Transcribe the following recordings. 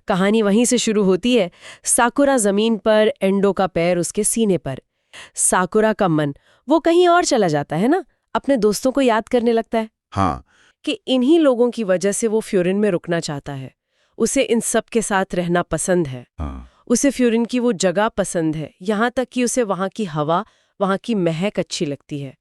कहानी वहीं से शुरू होती है। साकुरा जमीन पर, एंडो का पैर उसके सीने पर। साकुरा का मन वो कहीं और चला जाता है ना, अपने दोस्तों को याद करने लगता है। हाँ, कि इन्हीं लोगों की वजह से वो फ्यूरिन में रुकना चाहता है। उसे इन सब के साथ रहना पसंद है। हाँ। उसे फ्यूरिन की वो जगह पसंद है, यहाँ तक कि उसे वहाँ की हवा, वहाँ की महक अच्छी लगती है।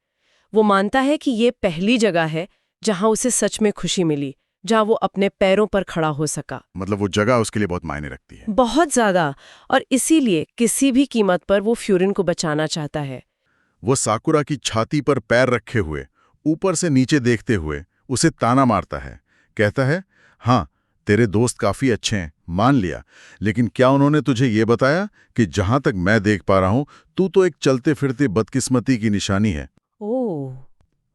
वो मानता है कि ये पहली जगह है जहाँ उसे सच में खुशी मिली, जहाँ वो अपने पैरों पर खड़ा हो सका। मतलब वो जगह उसके लिए बहुत मायने रखती है। बहुत ज्यादा। और इसीलिए किसी भी कीमत पर वो फ्यूरिन को बचाना चाहता है। वो साकुरा की छाती पर पैर रखे हुए, ऊपर से नीचे देखते हुए उसे ताना मारता है। कहता है, हाँ, तेरे दोस्त काफी अच्छे हैं, मान लिया, लेकिन क्या उन्होंने तुझे ये बताया कि जहां तक मैं देख पा रहा हूं, तू तो एक चलते फिरते बदकिस्मती की निशानी है। ओह।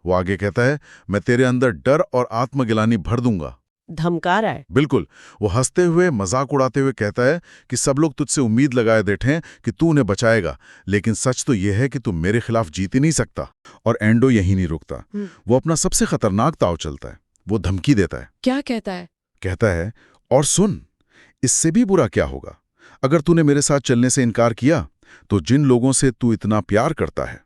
वो आगे कहता है, मैं तेरे अंदर डर और आत्मगिलानी भर दूंगा। धमका रहा है। बिल्कुल। वो हंसते हुए, मजाक उड़ाते हुए कहता है कि सब लोग तुझसे उम्मीद लगाए बैठे हैं कि तू उन्हें बचाएगा, लेकिन सच तो यह है कि तू मेरे खिलाफ जीत ही नहीं सकता। और एंडो यही नहीं रुकता। वो अपना सबसे खतरनाक ताव चलता है। वो धमकी देता है। क्या कहता है? कहता है, और सुन, इससे भी बुरा क्या होगा अगर तूने मेरे साथ चलने से इनकार किया, तो जिन लोगों से तू इतना प्यार करता है,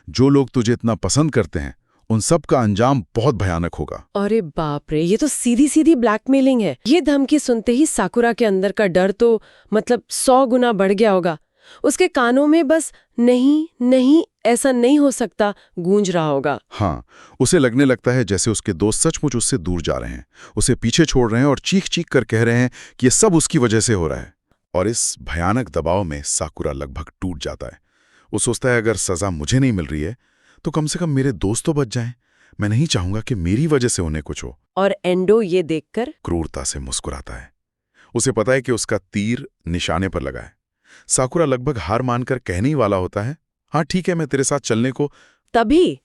जो लोग तुझे इतना पसंद करते हैं, उन सब का अंजाम बहुत भयानक होगा। अरे बाप रे, ये तो सीधी सीधी ब्लैकमेलिंग है। ये धमकी सुनते ही साकुरा के अंदर का डर तो मतलब 100 गुना बढ़ गया होगा। उसके कानों में बस नहीं नहीं, ऐसा नहीं हो सकता गूंज रहा होगा। हाँ, उसे लगने लगता है जैसे उसके दोस्त सचमुच उससे दूर जा रहे हैं, उसे पीछे छोड़ रहे हैं और चीख चीख कर कह रहे हैं कि ये सब उसकी वजह से हो रहा है। और इस भयानक दबाव में साकुरा लगभग टूट जाता है। वो सोचता है, अगर सजा मुझे नहीं मिल रही है तो कम से कम मेरे दोस्त तो बच जाएं। मैं नहीं चाहूंगा कि मेरी वजह से उन्हें कुछ हो। और एंडो ये देखकर क्रूरता से मुस्कुराता है। उसे पता है कि उसका तीर निशाने पर लगा है। साकुरा लगभग हार मानकर कहने ही वाला होता है, हाँ ठीक है, मैं तेरे साथ चलने को। तभी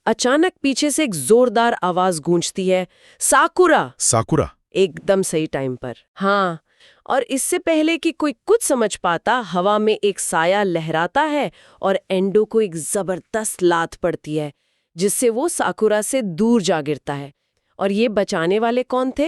अचानक पीछे से एक जोरदार आवाज गूंजती है, साकुरा। साकुरा। एकदम सही टाइम पर। हाँ, और इससे पहले कि कोई कुछ समझ पाता, हवा में एक साया लहराता है और एंडो को एक जबरदस्त लात पड़ती है, जिससे वो साकुरा से दूर जा गिरता है। और ये बचाने वाले कौन थे?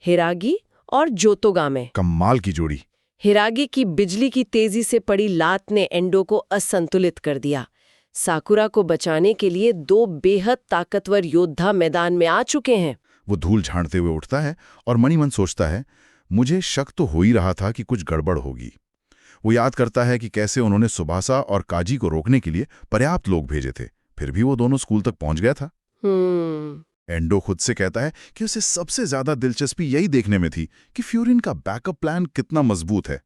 हिरागी और जोतोगामे। कमाल की जोड़ी। हिरागी की बिजली की तेजी से पड़ी लात ने एंडो को असंतुलित कर दिया। साकुरा को बचाने के लिए 2 बेहद ताकतवर योद्धा मैदान में आ चुके हैं। वो धूल झाड़ते हुए उठता है और मनी मन सोचता है, मुझे शक तो हो ही रहा था कि कुछ गड़बड़ होगी। वो याद करता है कि कैसे उन्होंने सुभाषा और काजी को रोकने के लिए पर्याप्त लोग भेजे थे, फिर भी वो दोनों स्कूल तक पहुंच गया था। एंडो खुद से कहता है कि उसे सबसे ज्यादा दिलचस्पी यही देखने में थी कि फ्यूरिन का बैकअप प्लान कितना मजबूत है।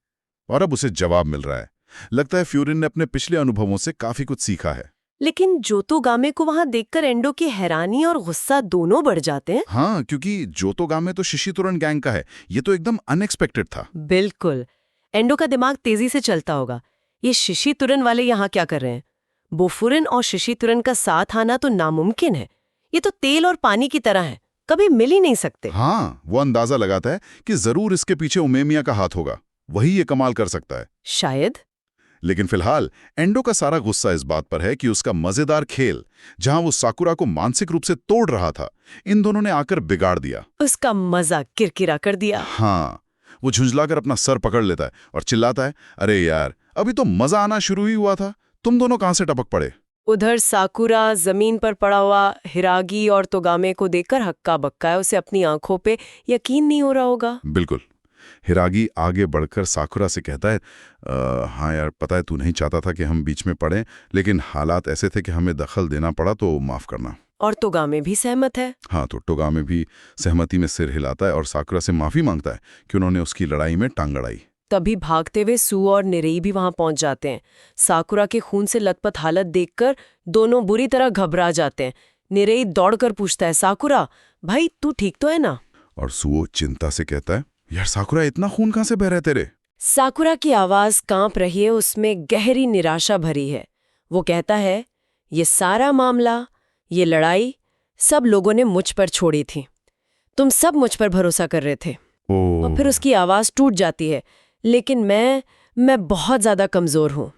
और अब उसे जवाब मिल रहा है। लगता है फ्यूरिन ने अपने पिछले अनुभवों से काफी कुछ सीखा है। लेकिन जोतोगामे को वहां देखकर एंडो की हैरानी और गुस्सा दोनों बढ़ जाते हैं। हाँ, क्योंकि जोतोगामे तो शिशितुरन गैंग का है। ये तो एकदम अनएक्सपेक्टेड था। बिल्कुल। एंडो का दिमाग तेजी से चलता होगा। ये शिशितुरन वाले यहाँ क्या कर रहे हैं? बोफुरिन और शिशितुरन का साथ आना तो नामुमकिन है। ये तो तेल और पानी की तरह है, कभी मिल ही नहीं सकते। हाँ, वो अंदाजा लगाता है कि जरूर इसके पीछे उमेमिया का हाथ होगा, वही ये कमाल कर सकता है। शायद। लेकिन फिलहाल एंडो का सारा गुस्सा इस बात पर है कि उसका मजेदार खेल, जहां वो साकुरा को मानसिक रूप से तोड़ रहा था, इन दोनों ने आकर बिगाड़ दिया। उसका मजा किरकिरा कर दिया। हाँ, वो झुंझलाकर अपना सर पकड़ लेता है और चिल्लाता है, अरे यार, अभी तो मजा आना शुरू ही हुआ था, तुम दोनों कहां से टपक पड़े। उधर साकुरा जमीन पर पड़ा हुआ हिरागी और तोगामे को देखकर हक्का बक्का है। उसे अपनी आंखों पे यकीन नहीं हो रहा होगा। बिल्कुल। हिरागी आगे बढ़कर साकुरा से कहता है, हाँ यार, पता है तू नहीं चाहता था कि हम बीच में पड़ें, लेकिन हालात ऐसे थे कि हमें दखल देना पड़ा, तो माफ करना। और तोगामे भी सहमत है। हाँ, तो टोगामे भी सहमति में सिर हिलाता है और साकुरा से माफी मांगता है कि उन्होंने उसकी लड़ाई में टांग अड़ाई। तभी भागते हुए सू और निरेई भी वहां पहुंच जाते हैं। साकुरा के खून से लथपथ हालत देखकर दोनों बुरी तरह घबरा जाते हैं। निरेई दौड़कर पूछता है, साकुरा भाई तू ठीक तो है ना? और सुओ चिंता से कहता है, यार साकुरा, इतना खून कहां से बह रहा है तेरे? साकुरा की आवाज कांप रही है, उसमें गहरी निराशा भरी है। वो कहता है, ये सारा मामला, ये लड़ाई, सब लोगों ने मुझ पर छोड़ी थी। तुम सब मुझ पर भरोसा कर रहे थे। और फिर उसकी आवाज टूट जाती है, लेकिन मैं बहुत ज्यादा कमजोर हूं।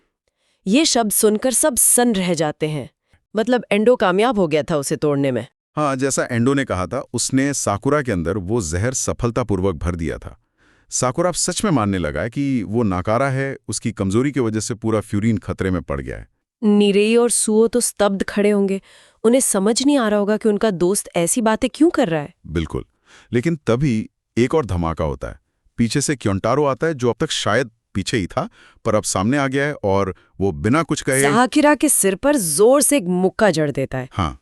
ये शब्द सुनकर सब सन्न रह जाते हैं। मतलब एंडो कामयाब हो गया था उसे तोड़ने में। हाँ, जैसा एंडो ने कहा था, उसने साकुरा के अंदर वो जहर सफलतापूर्वक भर दिया था। साकुरा सच में मानने लगा है कि वो नाकारा है, उसकी कमजोरी की वजह से पूरा फ्यूरिन खतरे में पड़ गया है। नीरेई और सुओ तो स्तब्ध खड़े होंगे। उन्हें समझ नहीं आ रहा होगा कि उनका दोस्त ऐसी बातें क्यों कर रहा है। बिल्कुल। लेकिन तभी एक और धमाका होता है। पीछे से क्योंटारो आता है, जो अब तक शायद पीछे ही था, पर अब सामने आ गया है, और वो बिना कुछ कहे साकुरा के सिर पर जोर से एक मुक्का जड़ देता है। हाँ,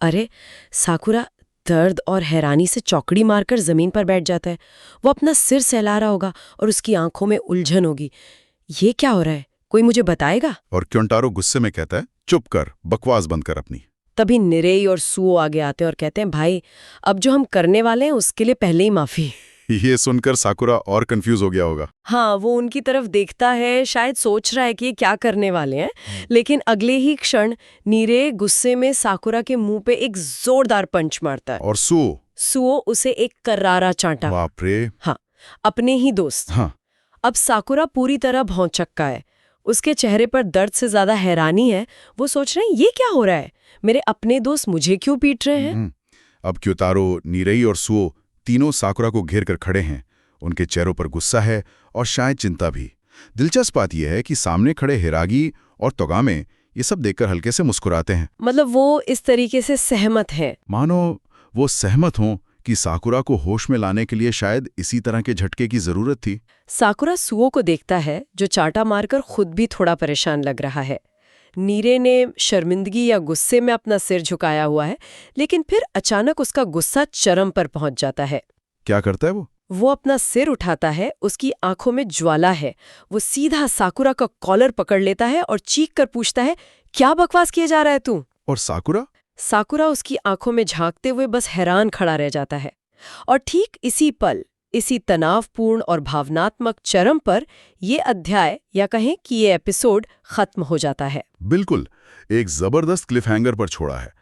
अरे, साकुरा दर्द और हैरानी से चौकड़ी मारकर जमीन पर बैठ जाता है। वो अपना सिर सहला रहा होगा और उसकी आंखों में उलझन होगी। ये क्या हो रहा है, कोई मुझे बताएगा? और क्योंटारो गुस्से में कहता है, चुप कर, बकवास बंद कर अपनी। तभी निरेई और सुओ आगे आते हैं और कहते हैं, भाई, अब जो हम करने वाले हैं उसके लिए पहले ही माफी। ये सुनकर साकुरा और कंफ्यूज हो गया होगा। हाँ, वो उनकी तरफ देखता है, शायद सोच रहा है कि ये क्या करने वाले हैं। लेकिन अगले ही क्षण नीरे गुस्से में साकुरा के मुंह पे एक जोरदार पंच मारता है। और सुओ उसे एक करारा चांटा। बाप रे। हाँ, अपने ही दोस्त। हाँ, अब साकुरा पूरी तरह भौंचक्का है। उसके चेहरे पर दर्द से ज्यादा हैरानी है। वो सोच रहे हैं, ये क्या हो रहा है, मेरे अपने दोस्त मुझे क्यों पीट रहे हैं। अब क्योंटारो, नीरेई और सुओ तीनों साकुरा को घेर कर खड़े हैं। उनके चेहरों पर गुस्सा है और शायद चिंता भी। दिलचस्प बात यह है कि सामने खड़े हिरागी और तोगामे ये सब देखकर हल्के से मुस्कुराते हैं। मतलब वो इस तरीके से सहमत हैं। मानो वो सहमत हों कि साकुरा को होश में लाने के लिए शायद इसी तरह के झटके की जरूरत थी। साकुरा सुओ को देखता है, जो चाटा मारकर खुद भी थोड़ा परेशान लग रहा है। नीरे ने शर्मिंदगी या गुस्से में अपना सिर झुकाया हुआ है, लेकिन फिर अचानक उसका गुस्सा चरम पर पहुंच जाता है। क्या करता है वो अपना सिर उठाता है, उसकी आंखों में ज्वाला है। वो सीधा साकुरा का कॉलर पकड़ लेता है और चीख कर पूछता है, क्या बकवास किए जा रहा है तू? और साकुरा? साकुरा उसकी आंखों में झांकते हुए बस हैरान खड़ा रह जाता है। और ठीक इसी पल, इसी तनावपूर्ण और भावनात्मक चरम पर ये अध्याय, या कहें कि ये एपिसोड खत्म हो जाता है। बिल्कुल, एक जबरदस्त क्लिफहैंगर पर छोड़ा है।